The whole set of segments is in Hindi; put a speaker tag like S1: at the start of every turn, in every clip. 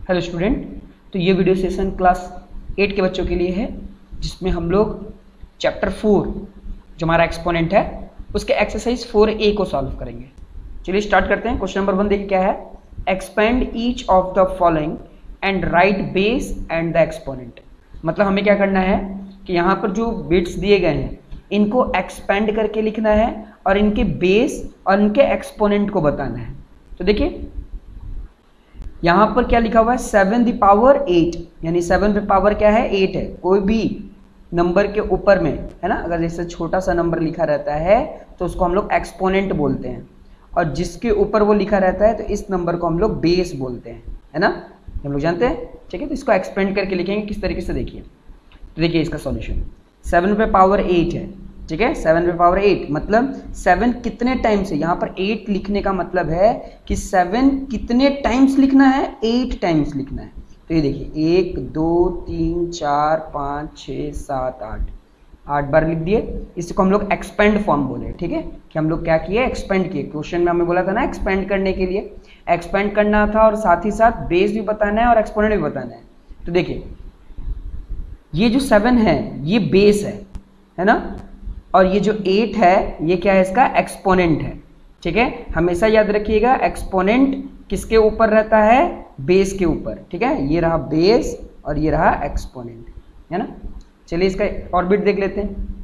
S1: हेलो स्टूडेंट, तो ये वीडियो सेशन क्लास 8 के बच्चों के लिए है, जिसमें हम लोग चैप्टर 4 जो हमारा एक्सपोनेंट है उसके एक्सरसाइज 4A को सॉल्व करेंगे। चलिए स्टार्ट करते हैं। क्वेश्चन नंबर 1 देखिए क्या है। Expand each of the following and right base and the exponent. मतलब हमें क्या करना है कि यहाँ पर जो बिट्स दिए गए हैं इनको एक्सपेंड करके लिखना है और इनके बेस और इनके एक्सपोनेंट को बताना है। तो देखिए यहाँ पर क्या लिखा हुआ है 7 द पावर 8, यानी 7 पे पावर क्या है 8 है। कोई भी नंबर के ऊपर में है ना, अगर जैसे छोटा सा नंबर लिखा रहता है तो उसको हम लोग एक्सपोनेंट बोलते हैं, और जिसके ऊपर वो लिखा रहता है तो इस नंबर को हम लोग बेस बोलते हैं, है ना, हम लोग जानते हैं। ठीक है, तो इसको एक्सपेंड करके लिखेंगे किस तरीके से। देखिए तो देखिए इसका सॉल्यूशन 7 पे पावर 8 है। ठीक है, 7 पे पावर 8 मतलब 7 कितने टाइम्स है। यहाँ पर 8 लिखने का मतलब है कि 7 कितने टाइम्स लिखना है, 8 टाइम्स लिखना है। तो ये देखिए 1 2 3 4 5 6 7 8 बार लिख दिए। इसको हम लोग एक्सपेंड फॉर्म बोले। ठीक है, कि हम लोग क्या किए, एक्सपेंड किए। क्वेश्चन में हमें बोला था ना एक्सपेंड करने के लिए, एक्सपेंड करना था और साथ ही साथ बेस भी बताना है और एक्सपोनेंट भी बताना है। तो देखिए ये जो 7 है ये बेस है ना, और ये जो 8 है ये क्या है, इसका एक्सपोनेंट है। ठीक है, हमेशा याद रखिएगा एक्सपोनेंट किसके ऊपर रहता है, बेस के ऊपर। ठीक है, ये रहा बेस और ये रहा एक्सपोनेंट, है ना। चलिए इसका ऑर्बिट देख लेते हैं।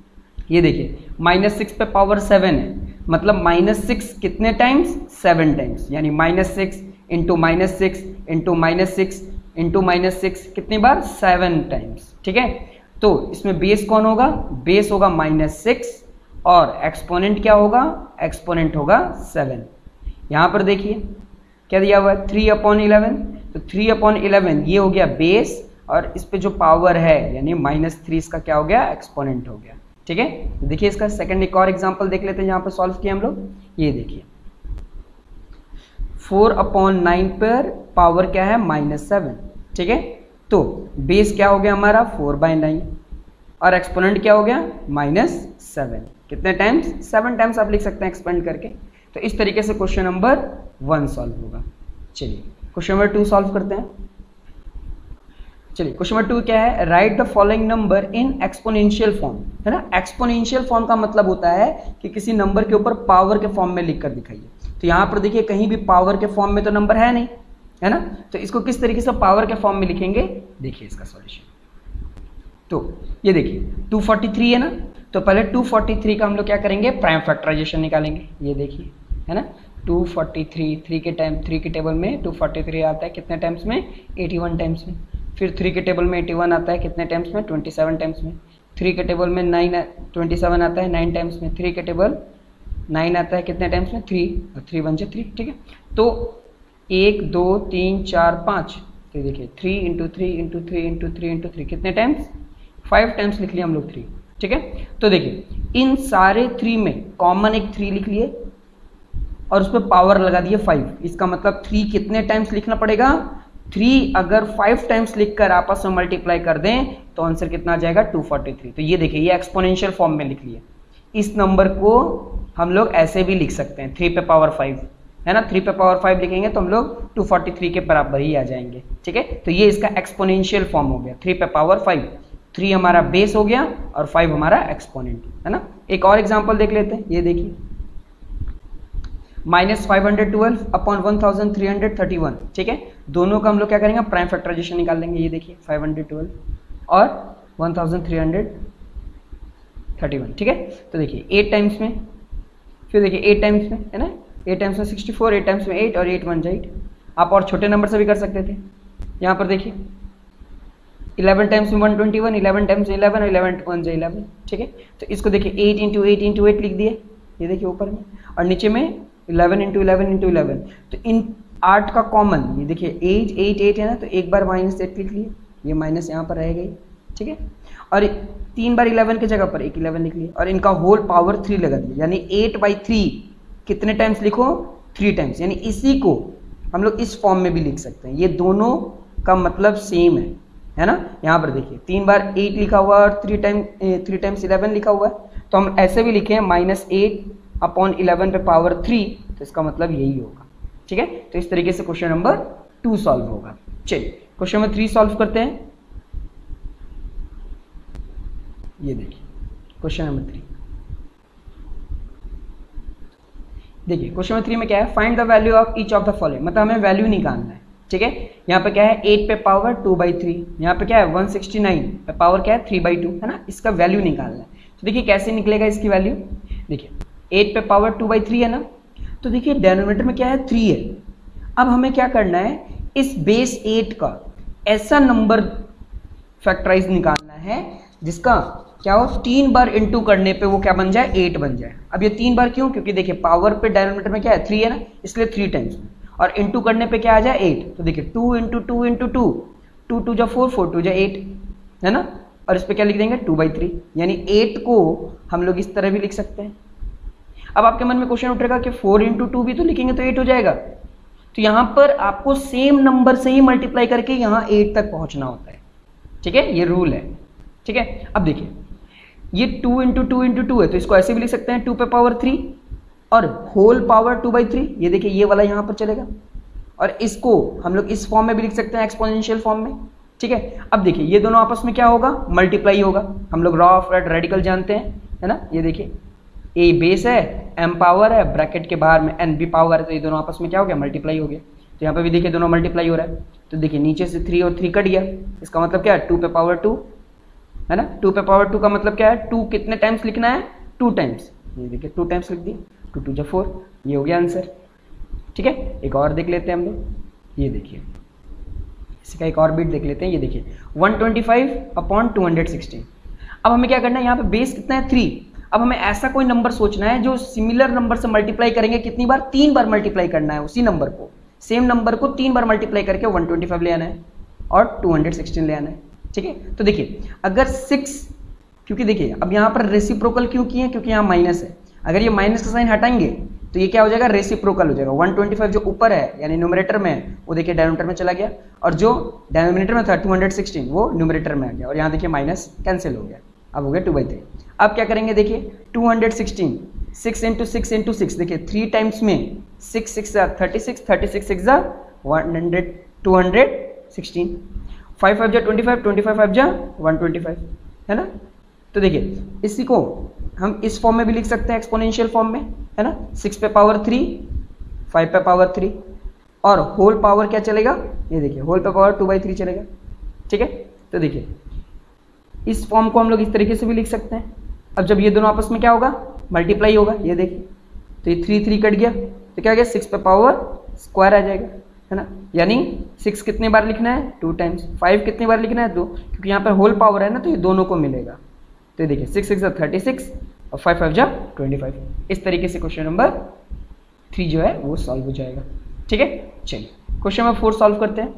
S1: ये देखिए -6 पे पावर 7 है, मतलब -6 कितने टाइम्स, 7 टाइम्स, यानी -6 इंटू -6 इंटू -6 इंटू -6 कितनी बार, 7 टाइम्स। ठीक है, तो इसमें बेस कौन होगा, बेस होगा -6 और एक्सपोनेंट क्या होगा, एक्सपोनेंट होगा 7। यहाँ पर देखिए क्या दिया हुआ है 3/11, तो 3/11 ये हो गया बेस और इस पे जो पावर है यानी -3 इसका क्या हो गया, एक्सपोनेंट हो गया। ठीक है, देखिए इसका सेकंड एक और एग्जांपल देख लेते हैं जहाँ पर सॉल्व किया हम लोग। ये देखिए 4/9 पर पावर क्या है, -7। ठीक है, तो बेस क्या हो गया हमारा 4/9 और एक्सपोनेंट क्या हो गया -7। कितने टाइम्स, 7 टाइम्स आप लिख सकते हैं एक्सपेंड करके। तो इस तरीके से क्वेश्चन नंबर 1 सॉल्व होगा। चलिए क्वेश्चन नंबर 2 सॉल्व करते हैं। चलिए क्वेश्चन नंबर 2 क्या है, right the following number in exponential form. है ना, एक्सपोनेंशियल फॉर्म का मतलब होता है कि किसी नंबर के ऊपर पावर के फॉर्म में लिख कर दिखाइए। तो यहाँ पर देखिए कहीं भी पावर के फॉर्म में तो नंबर है नहीं, है ना, तो इसको किस तरीके से पावर के फॉर्म में लिखेंगे, देखिए इसका सॉल्यूशन। तो ये देखिए 243 है ना, तो पहले 243 का हम लोग क्या करेंगे, प्राइम फैक्टराइजेशन निकालेंगे। ये देखिए है ना 243 3 के टेबल में 243 आता है कितने टाइम्स में, 81 टाइम्स में। फिर 3 के टेबल में 81 आता है कितने टाइम्स में, 27 टाइम्स में। 3 के टेबल में 27 आता है 9 टाइम्स में। 3 के टेबल 9 आता है कितने टाइम्स में, 3, और 3 1 3। ठीक है, तो 1 2 3 4 5, तो देखिए 3 इंटू 3 इंटू 3 इंटू 3 इंटू 3 कितने टाइम्स, 5 टाइम्स लिख लिया हम लोग 3। ठीक है, तो देखिए इन सारे 3 में कॉमन एक 3 लिख लिए और उस पर पावर लगा दिए 5। इसका मतलब 3 कितने टाइम्स लिखना पड़ेगा, 3 अगर 5 टाइम्स लिखकर आपस में मल्टीप्लाई कर दें तो आंसर कितना आ जाएगा 243। तो ये देखिए ये एक्सपोनेंशियल फॉर्म में लिख लिया। इस नंबर को हम लोग ऐसे भी लिख सकते हैं 3 पे पावर 5, है ना, 3 पे पावर 5 लिखेंगे तो हम लोग 243 के बराबर ही आ जाएंगे। ठीक है, तो ये इसका एक्सपोनेंशियल फॉर्म हो गया 3 पे पावर 5। 3 हमारा बेस हो गया और 5 हमारा एक्सपोनेंट, है ना। एक और एग्जांपल देख लेते हैं। ये देखिए -512/1331। ठीक है, दोनों का हम लोग क्या करेंगे, प्राइम फैक्टराइजेशन निकाल लेंगे। ये देखिए 512 और 1331। ठीक है, तो देखिए 8 टाइम्स में, फिर देखिए 8 टाइम्स में, है ना, 8 टाइम्स में 64, 8 टाइम्स में 8 और 8 1 8। आप और छोटे नंबर से भी कर सकते थे। यहाँ पर देखिए 11 टाइम्स में 121, 11 टाइम्स में 11 और 11 1 11। ठीक है, तो इसको देखिए 8 इंटू 8 इंटू 8 लिख दिए। ये देखिए ऊपर में और नीचे में 11 इंटू 11 इंटू 11। तो इन 8 का कॉमन ये देखिए 8 8 8 है ना, तो एक बार -8 लिख लिए, ये माइनस यहाँ पर रह गई। ठीक है, और 3 बार 11 की जगह पर एक 11 लिख लिए और इनका होल पावर 3 लगा दिया, यानी 8/3 कितने टाइम्स लिखो, 3 टाइम्स। यानी इसी को हम लोग इस फॉर्म में भी लिख सकते हैं। ये दोनों का मतलब सेम है ना। यहाँ पर देखिए 3 बार 8 लिखा हुआ है और 3 टाइम्स 11 लिखा हुआ है, तो हम ऐसे भी लिखे -8/11 पे पावर 3, तो इसका मतलब यही होगा। ठीक है, तो इस तरीके से क्वेश्चन नंबर 2 सॉल्व होगा। चलिए क्वेश्चन नंबर 3 सॉल्व करते हैं। ये देखिए क्वेश्चन नंबर 3, देखिए क्वेश्चन नंबर 3 में क्या है, find the value of each of the following, मतलब हमें वैल्यू निकालना है। ठीक है, यहाँ पे क्या है 8 पे पावर 2/3, यहाँ पे क्या है 169 पे पावर क्या है 3/2, है ना, इसका वैल्यू निकालना है। तो देखिए कैसे निकलेगा इसकी वैल्यू, देखिए 8 पे पावर 2/3 है ना, तो देखिए डिनोमिनेटर में क्या है 3 है। अब हमें क्या करना है, इस बेस 8 का ऐसा नंबर फैक्टराइज निकालना है जिसका क्या हो 3 बार इंटू करने पे वो क्या बन जाए 8 बन जाए। अब ये 3 बार क्यों, क्योंकि देखिए पावर पे डिनोमिनेटर में क्या है 3 है ना, इसलिए 3 टाइम्स में, और इंटू करने पे क्या आ जाए 8। तो देखिए 2 इंटू 2 इंटू 2, 2 2 जा 4, 4 2 जा 8, है ना, और इस पे क्या लिख देंगे 2/3, यानी 8 को हम लोग इस तरह भी लिख सकते हैं। अब आपके मन में क्वेश्चन उठेगा कि 4 इंटू 2 भी तो लिखेंगे तो 8 हो जाएगा, तो यहाँ पर आपको सेम नंबर से ही मल्टीप्लाई करके यहाँ 8 तक पहुँचना होता है। ठीक है, ये रूल है। ठीक है, अब देखिए ये 2 इंटू 2 इंटू 2 है, तो इसको ऐसे भी लिख सकते हैं 2 पे पावर 3 और होल पावर 2/3, ये देखिए ये वाला यहाँ पर चलेगा, और इसको हम लोग इस फॉर्म में भी लिख सकते हैं एक्सपोनेंशियल फॉर्म में। ठीक है, अब देखिए ये दोनों आपस में क्या होगा मल्टीप्लाई होगा, हम लोग रॉ ऑफ रेडिकल जानते हैं, है ना, ये देखिए ए बेस है, एम पावर है, ब्रैकेट के बाहर में एन भी पावर है, तो ये दोनों आपस में क्या हो गया मल्टीप्लाई हो गया। तो यहाँ पे भी देखिए दोनों मल्टीप्लाई हो रहा है, तो देखिए नीचे से 3 और 3 कट गया, इसका मतलब क्या है 2 पे पावर 2, है ना, 2 पे पावर 2 का मतलब क्या है 2 कितने टाइम्स लिखना है 2 टाइम्स, ये देखिए 2 टाइम्स लिख दिए, 2 2 जा 4, ये हो गया आंसर। ठीक है, एक और देख लेते हैं हम लोग, ये देखिए इसका एक और बिट देख लेते हैं, ये देखिए 125/216। अब हमें क्या करना है, यहाँ पे बेस कितना है 3, अब हमें ऐसा कोई नंबर सोचना है जो सिमिलर नंबर से मल्टीप्लाई करेंगे, कितनी बार 3 बार मल्टीप्लाई करना है, उसी नंबर को सेम नंबर को 3 बार मल्टीप्लाई करके 125 ले आना है और 216 ले आना है। ठीक है, तो देखिए अगर 6, क्योंकि देखिए अब यहाँ पर रेसिप्रोकल क्यों किए हैं, क्योंकि यहाँ माइनस है, अगर ये माइनस का साइन हटाएंगे तो ये क्या हो जाएगा रेसिप्रोकल हो जाएगा। 125 जो ऊपर है यानी न्यूमरेटर में, वो देखिए डिनोमिनेटर में चला गया, और जो डिनोमिनेटर में था 216 वो न्यूमरेटर में आ गया, और यहाँ देखिए माइनस कैंसिल हो गया, अब हो गया 2/3। अब क्या करेंगे, देखिए 216, 6 इंटू 6 इंटू 6, देखिए 3 टाइम्स में 6 6 36, 36 6 100, 216, 5 5 जा 25, 25 5 जा 125, है ना। तो देखिए इसी को हम इस फॉर्म में भी लिख सकते हैं एक्सपोनेंशियल फॉर्म में, है ना, 6 पे पावर 3, 5 पे पावर 3, और होल पावर क्या चलेगा, ये देखिए होल पे पावर 2/3 चलेगा। ठीक है, तो देखिए इस फॉर्म को हम लोग इस तरीके से भी लिख सकते हैं। अब जब ये दोनों आपस में क्या होगा मल्टीप्लाई होगा, ये देखिए तो ये 3 3 कट गया, तो क्या हो गया 6 पे पावर स्क्वायर आ जाएगा, है ना, यानी 6 कितने बार लिखना है 2 टाइम्स, 5 कितनी बार लिखना है 2, क्योंकि यहाँ पर होल पावर है ना, तो ये दोनों को मिलेगा। तो देखिए 6 6 36 और 5 5 जा 25, इस तरीके से क्वेश्चन नंबर 3 जो है वो सॉल्व हो जाएगा। ठीक है, चलिए क्वेश्चन नंबर 4 सॉल्व करते हैं।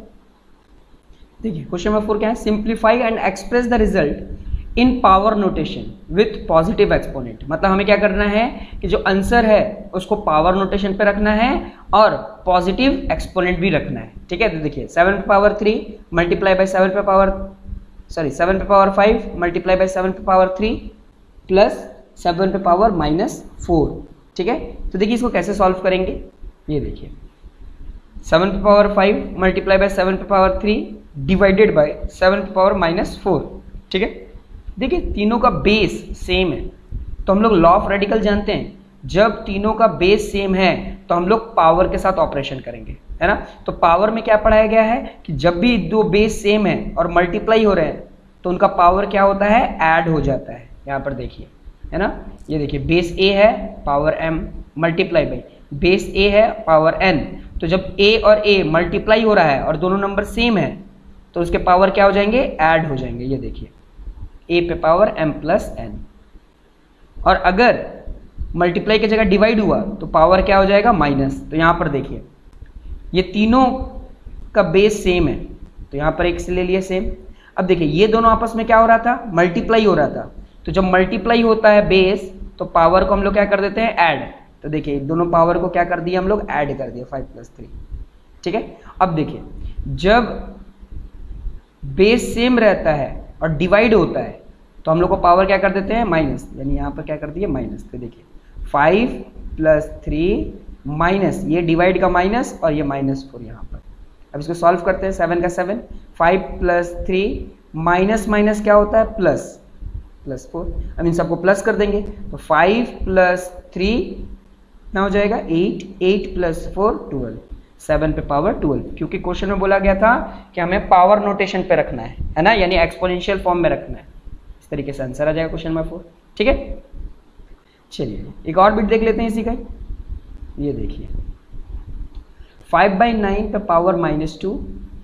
S1: देखिए क्वेश्चन नंबर 4 क्या है, simplify and express the result in power notation with positive exponent, मतलब हमें क्या करना है कि जो आंसर है उसको पावर नोटेशन पे रखना है और पॉजिटिव एक्सपोनेंट भी रखना है। ठीक है, तो देखिए 7 पे पावर 3 मल्टीप्लाई बाय 7 पे पावर 5 मल्टीप्लाई बाय 7 पे पावर 3 प्लस 7 पे पावर -4। ठीक है, तो देखिए इसको कैसे सॉल्व करेंगे, ये देखिए 7 पे पावर 5 मल्टीप्लाई बाय 7 पे पावर 3 डिवाइडेड बाय 7 पे पावर -4। ठीक है, देखिए तीनों का बेस सेम है, तो हम लोग लॉ ऑफ रेडिकल जानते हैं, जब तीनों का बेस सेम है तो हम लोग पावर के साथ ऑपरेशन करेंगे, है ना। तो पावर में क्या पढ़ाया गया है कि जब भी दो बेस सेम है और मल्टीप्लाई हो रहे हैं तो उनका पावर क्या होता है ऐड हो जाता है। यहाँ पर देखिए, है ना, ये देखिए बेस ए है power m multiply by base a है पावर n, तो जब a और a मल्टीप्लाई हो रहा है और दोनों नंबर सेम है तो उसके पावर क्या हो जाएंगे ऐड हो जाएंगे। ये देखिए a पे पावर m प्लस n, और अगर मल्टीप्लाई की जगह डिवाइड हुआ तो पावर क्या हो जाएगा माइनस। तो यहाँ पर देखिए ये तीनों का बेस सेम है, तो यहाँ पर एक से ले लिए सेम। अब देखिए ये दोनों आपस में क्या हो रहा था मल्टीप्लाई हो रहा था, तो जब मल्टीप्लाई होता है बेस तो पावर को हम लोग क्या कर देते हैं ऐड। तो देखिए दोनों पावर को क्या कर दिया हम लोग ऐड कर दिया 5 + 3। ठीक है, अब देखिए जब बेस सेम रहता है और डिवाइड होता है तो हम लोग को पावर क्या कर देते हैं माइनस, यानी यहाँ पर क्या कर दिए माइनस। तो देखिए 5 + 3 माइनस ये डिवाइड का माइनस और ये -4 यहाँ पर, अब इसको सॉल्व करते हैं, 7 का 7, 5 प्लस 3 माइनस माइनस क्या होता है प्लस, प्लस 4। अब इन सबको प्लस कर देंगे तो 5 प्लस 3 कितना हो जाएगा 8, 8 प्लस 4 12, 7 पे पावर 12, क्योंकि क्वेश्चन में बोला गया था कि हमें पावर नोटेशन पे रखना है ना, यानी एक्सपोनेंशियल फॉर्म में रखना है। इस तरीके से आंसर आ जाएगा क्वेश्चन नंबर 4। ठीक है, चलिए एक और बिट देख लेते हैं इसी का। ये देखिए 5/9 पे पावर -2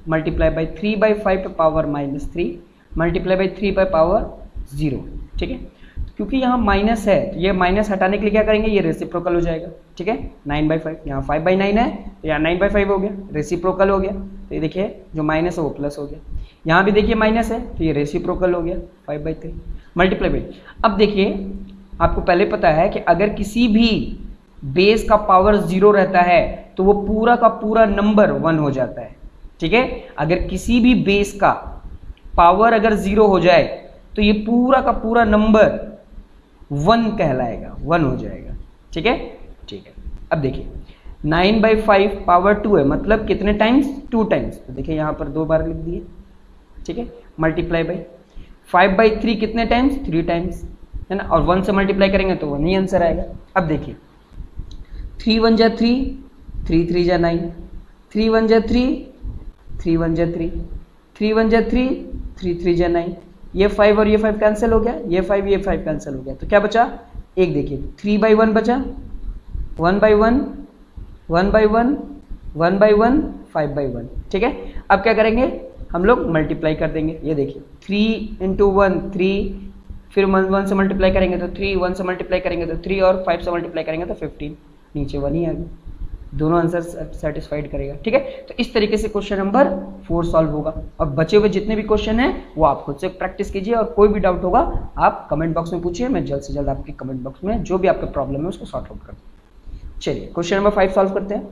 S1: मल्टीप्लाई बाई 3/5 पे पावर -3 मल्टीप्लाई बाई 3 पे पावर 0। ठीक है, क्योंकि यहाँ माइनस है तो ये माइनस हटाने के लिए क्या करेंगे, ये रेसिप्रोकल हो जाएगा। ठीक है, 9/5, यहाँ 5/9 है तो यहाँ 9/5 हो गया, रेसिप्रोकल हो गया। तो ये देखिए जो माइनस है वो प्लस हो गया, यहाँ भी देखिए माइनस है तो ये रेसिप्रोकल हो गया 5/3 मल्टीप्लाई बाई। अब देखिए आपको पहले पता है कि अगर किसी भी बेस का पावर 0 रहता है तो वो पूरा का पूरा नंबर 1 हो जाता है। ठीक है, अगर किसी भी बेस का पावर अगर 0 हो जाए तो ये पूरा का पूरा नंबर 1 कहलाएगा, 1 हो जाएगा। ठीक है, ठीक है। अब देखिए 9/5 पावर 2 है, मतलब कितने टाइम्स, 2 टाइम्स। तो देखिए यहाँ पर 2 बार लिख दिए। ठीक है, मल्टीप्लाई बाई 5/3 कितने टाइम्स, 3 टाइम्स, है ना, और 1 से मल्टीप्लाई करेंगे तो 1 ही आंसर आएगा। अब देखिए 3 1 जा 3, 3 3 जा 9, 3 1 जा 3, 3 1 जा 3, 3 1 जा 3, 3 3 जा 9, ये 5 और ये 5 कैंसिल हो गया, ये 5 कैंसिल हो गया, तो क्या बचा, एक देखिए 3/1 बचा, 1/1, 1/1, 1/1, 5/1। ठीक है, अब क्या करेंगे हम लोग मल्टीप्लाई कर देंगे। ये देखिए 3 × 1 3, फिर 1 से मल्टीप्लाई करेंगे तो 3, 1 से मल्टीप्लाई करेंगे तो 3 और 5 से मल्टीप्लाई करेंगे तो 15, नीचे 1 ही आ गया, दोनों आंसर सेटिस्फाइड करेगा। ठीक है, तो इस तरीके से क्वेश्चन नंबर 4 सॉल्व होगा। और बचे हुए जितने भी क्वेश्चन हैं वो आप खुद से प्रैक्टिस कीजिए, और कोई भी डाउट होगा आप कमेंट बॉक्स में पूछिए, मैं जल्द से जल्द आपके कमेंट बॉक्स में जो भी आपका प्रॉब्लम है उसको सॉर्ट आउट कर दूँ। चलिए क्वेश्चन नंबर 5 सॉल्व करते हैं।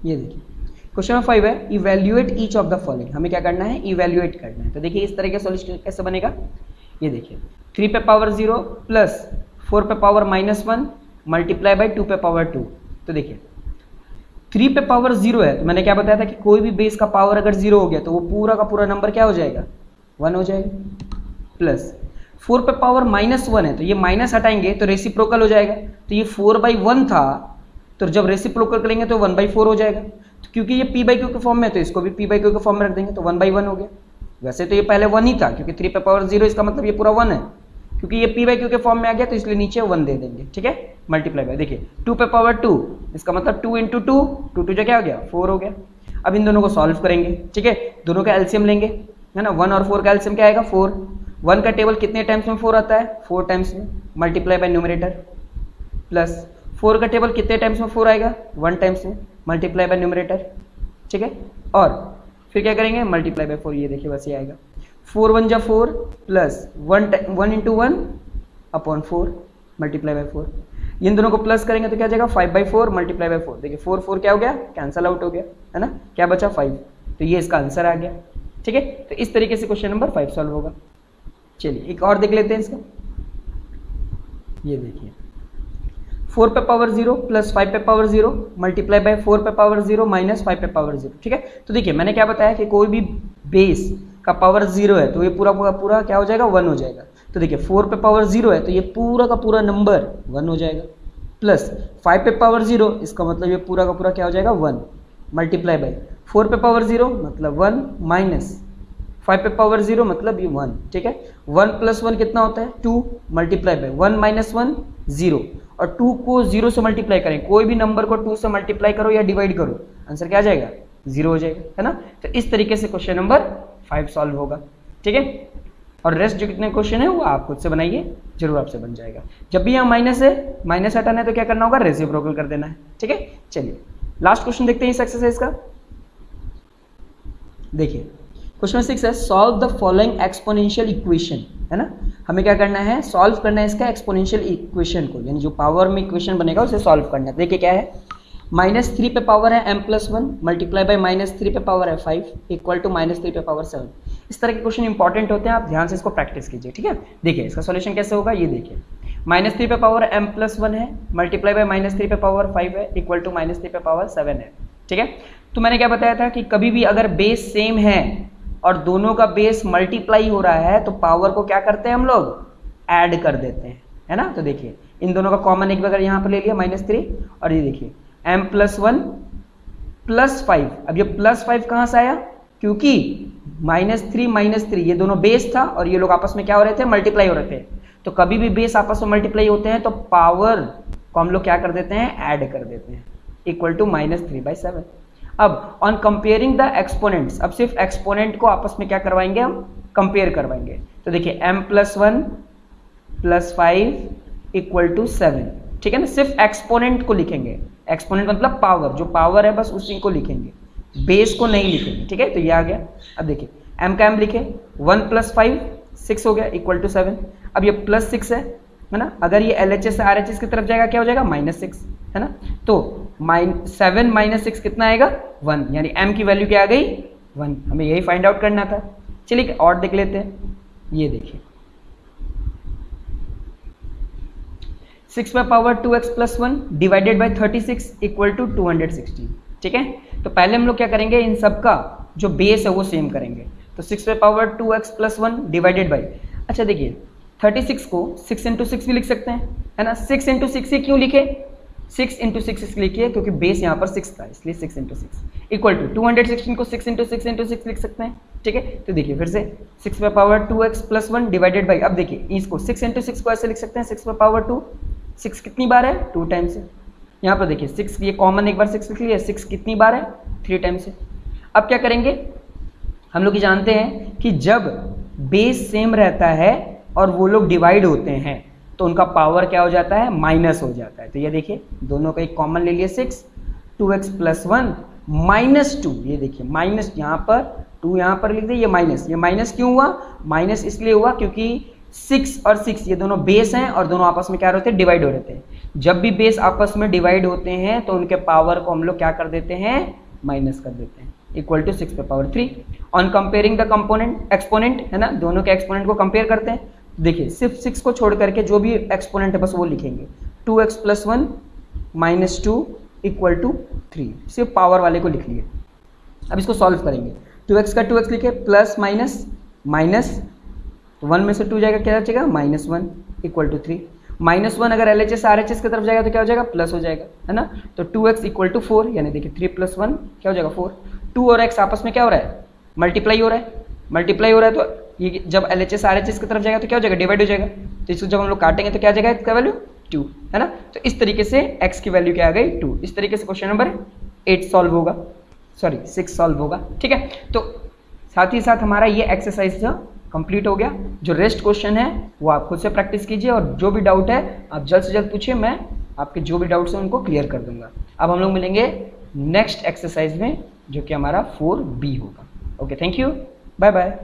S1: ये देखिए क्वेश्चन नंबर 5 है evaluate each of the following. हमें क्या करना है, इवैल्यूएट करना है। तो देखिए इस तरह का सॉल्यूशन कैसे बनेगा। ये देखिए 3 पे पावर 0 प्लस 4 पे पावर -1 मल्टीप्लाई बाई 2 पे पावर 2। तो देखिए 3 पे पावर 0 है तो मैंने क्या बताया था कि कोई भी बेस का पावर अगर 0 हो गया तो वो पूरा का पूरा नंबर क्या हो जाएगा, 1 हो जाएगा। प्लस 4 पे पावर -1 है तो ये माइनस हटाएंगे तो रेसिप्रोकल हो जाएगा, तो ये 4/1 था तो जब रेसिप्रोकल करेंगे तो 1/4 हो जाएगा। तो क्योंकि ये p/q के फॉर्म में है तो इसको भी p/q के फॉर्म में रख देंगे तो 1/1 हो गया। वैसे तो ये पहले 1 ही था क्योंकि 3 पे पावर 0 इसका मतलब ये पूरा 1 है, क्योंकि ये p/q के फॉर्म में आ गया तो इसलिए नीचे 1 दे देंगे। ठीक है, मल्टीप्लाई बाय देखिए 2 पे पावर 2 इसका मतलब 2 × 2, 2 2 जो क्या हो गया 4 हो गया। अब इन दोनों को सॉल्व करेंगे। ठीक है, दोनों का एलसीएम लेंगे, है ना, 1 और 4 का एलसीएम क्या आएगा 4। 1 का टेबल कितने टाइम्स में 4 आता है, 4 टाइम्स में, मल्टीप्लाई बाय न्यूमरेटर, प्लस 4 का टेबल कितने टाइम्स में 4 आएगा, 1 टाइम्स में, मल्टीप्लाई बाय न्यूमरेटर। ठीक है, और फिर क्या करेंगे मल्टीप्लाई बाय 4। ये देखिए बस ये आएगा 4 1 जा 4 प्लस 1 × 1 अपॉन 4 मल्टीप्लाई बाय 4। इन दोनों को प्लस करेंगे तो क्या जाएगा 5/4 मल्टीप्लाई बाय 4। देखिए 4 4 क्या हो गया, कैंसल आउट हो गया, है ना, क्या बचा 5, तो ये इसका आंसर आ गया। ठीक है, तो इस तरीके से क्वेश्चन नंबर 5 सॉल्व होगा। चलिए एक और देख लेते हैं इसका। ये देखिए 4 पे पावर 0 प्लस 5 पे पावर 0 मल्टीप्लाई बाय 4 पे पावर 0 माइनस 5 पे पावर 0। ठीक है, तो देखिए मैंने क्या बताया कि कोई भी बेस का पावर 0 है तो ये पूरा पूरा क्या हो जाएगा 1 हो जाएगा। तो देखिए 4 पे पावर 0 है तो ये पूरा का पूरा नंबर 1 हो जाएगा, प्लस 5 पे पावर 0 इसका मतलब ये पूरा का पूरा क्या हो जाएगा 1 मल्टीप्लाई बाय 4 पे पावर 0 मतलब 1 माइनस 5 पे पावर 0 मतलब ये 1। ठीक है, 1 + 1 कितना होता है 2 मल्टीप्लाई बाय 1 - 1 0, और 2 को 0 से मल्टीप्लाई करें, कोई भी नंबर को 2 से मल्टीप्लाई करो या डिवाइड करो, आंसर क्या आ जाएगा 0 हो जाएगा, है ना। तो इस तरीके से क्वेश्चन नंबर 5 सॉल्व होगा। ठीक है, और रेस्ट जो कितने क्वेश्चन है वो आप खुद से बनाइए, जरूर आपसे बन जाएगा। जब भी यहाँ माइनस है, माइनस हटाना है तो क्या करना होगा, रेसिप्रोकल कर देना है। ठीक है, चलिए लास्ट क्वेश्चन देखते हैं इस एक्सरसाइज का। देखिए क्वेश्चन 6 है solve the following exponential equation, है ना। हमें क्या करना है, सॉल्व करना है इसका एक्सपोनेंशियल इक्वेशन को, यानी जो पावर में इक्वेशन बनेगा उसे सॉल्व करना है। देखिए क्या है, -3 पे पावर है m+1 मल्टीप्लाई बाय -3 पे पावर है 5 इक्वल टू -3 पे पावर 7। इस तरह के क्वेश्चन इंपॉर्टेंट होते हैं, आप ध्यान से इसको प्रैक्टिस कीजिए। ठीक है, देखिए इसका सॉल्यूशन कैसे होगा, ये देखिए -3 पे पावर m+1 है मल्टीप्लाई बाय -3 पे पावर 5 है इक्वल टू -3 पे पावर 7 है। ठीक है, तो मैंने क्या बताया था कि कभी भी अगर बेस सेम है और दोनों का बेस मल्टीप्लाई हो रहा है तो पावर को क्या करते हैं हम लोग ऐड कर देते हैं, है ना। तो देखिए इन दोनों का कॉमन एक अगर यहाँ पर ले लिया -3 और ये देखिए m+1 +5। अब ये +5 कहाँ से आया, क्योंकि -3 ये दोनों बेस था और ये लोग आपस में क्या हो रहे थे, मल्टीप्लाई हो रहे थे। तो कभी भी बेस आपस में मल्टीप्लाई होते हैं तो पावर को हम लोग क्या कर देते हैं, ऐड कर देते हैं, इक्वल टू -3/7। अब ऑन कंपेयरिंग द एक्सपोनेंट्स, अब सिर्फ एक्सपोनेंट को आपस में क्या करवाएंगे, हम कंपेयर करवाएंगे। तो देखिए m+1 +5 = 7, ठीक है ना। सिर्फ एक्सपोनेंट को लिखेंगे, एक्सपोनेंट मतलब पावर, जो पावर है बस उसी को लिखेंगे, बेस को नहीं लिखेंगे, ठीक है। तो ये आ गया। अब देखिए m का m लिखे, 1 + 5 6 हो गया, = 7। अब ये +6 है ना। अगर ये LHS से RHS की तरफ जाएगा क्या हो जाएगा, -6, है ना। तो 7 - 6 कितना आएगा, 1, यानी m की वैल्यू क्या आ गई, 1। हमें यही फाइंड आउट करना था। चलिए और देख लेते हैं। ये देखिए 6⁻2x + 1 डिवाइडेड बाई 36 = 216, ठीक है। तो पहले हम लोग क्या करेंगे, इन सब का जो बेस है वो सेम करेंगे। तो 6⁻2x + 1 डिवाइडेड बाई, अच्छा देखिए 36 को 6 × 6 भी लिख सकते हैं, है ना। 6 × 6 ही क्यों लिखे, 6 × 6 लिखिए क्योंकि बेस यहाँ पर 6 था, इसलिए 6 × 6 = 216 को 6 × 6 × 6 लिख सकते हैं, ठीक है। तो देखिए फिर से 6⁻2x + 1 डिवाइडेड बाई, अब देखिए इसको 6 × 6 को ऐसे लिख सकते हैं 6⁻2, 6 कितनी बार है, 2 टाइम्स है। यहाँ पर देखिए 6, ये कॉमन एक बार 6 लिख लिया, 6 कितनी बार है, 3 टाइम्स है। अब क्या करेंगे, हम लोग ये जानते हैं कि जब बेस सेम रहता है और वो लोग डिवाइड होते हैं तो उनका पावर क्या हो जाता है, माइनस हो जाता है। तो ये देखिए दोनों का एक कॉमन ले लिए 6, 2x + 1 -2, ये देखिए माइनस यहाँ पर 2 यहाँ पर लिख दे, ये माइनस क्यों हुआ, माइनस इसलिए हुआ क्योंकि 6 और 6 ये दोनों बेस हैं और दोनों आपस में क्या होते हैं, डिवाइड हो रहे थे। जब भी बेस आपस में डिवाइड होते हैं तो उनके पावर को हम लोग क्या कर देते हैं, माइनस कर देते हैं, = 6/3। On comparing the component exponent, है ना, दोनों के एक्सपोनेंट को कंपेयर करते हैं। देखिए सिर्फ 6 को छोड़ करके जो भी एक्सपोनेंट है बस वो लिखेंगे। 2x + 1 -2 = 3, सिर्फ पावर वाले को लिख लिए। अब इसको सॉल्व करेंगे, 2x का 2x लिखे, प्लस माइनस 1 में से 2 जाएगा, क्या बचेगा, -1 = 3। -1 अगर LHS RHS की तरफ जाएगा तो क्या हो जाएगा, प्लस हो जाएगा, है ना। तो 2x = 4, यानी देखिए 3 + 1 क्या हो जाएगा, 4। 2 और x आपस में क्या हो रहा है, मल्टीप्लाई हो रहा है। तो ये जब LHS RHS की तरफ जाएगा तो क्या हो जाएगा, डिवाइड हो जाएगा। तो इसको जब हम लोग काटेंगे तो क्या आ जाएगा, इसका वैल्यू 2, है ना। तो इस तरीके से x की वैल्यू क्या आ गई, 2। इस तरीके से क्वेश्चन नंबर 6 सॉल्व होगा, ठीक है। तो साथ ही साथ हमारा ये एक्सरसाइज कंप्लीट हो गया। जो रेस्ट क्वेश्चन है वो आप खुद से प्रैक्टिस कीजिए और जो भी डाउट है आप जल्द से जल्द पूछिए, मैं आपके जो भी डाउट्स हैं उनको क्लियर कर दूंगा। अब हम लोग मिलेंगे नेक्स्ट एक्सरसाइज में जो कि हमारा 4B होगा। Okay, thank you, bye bye.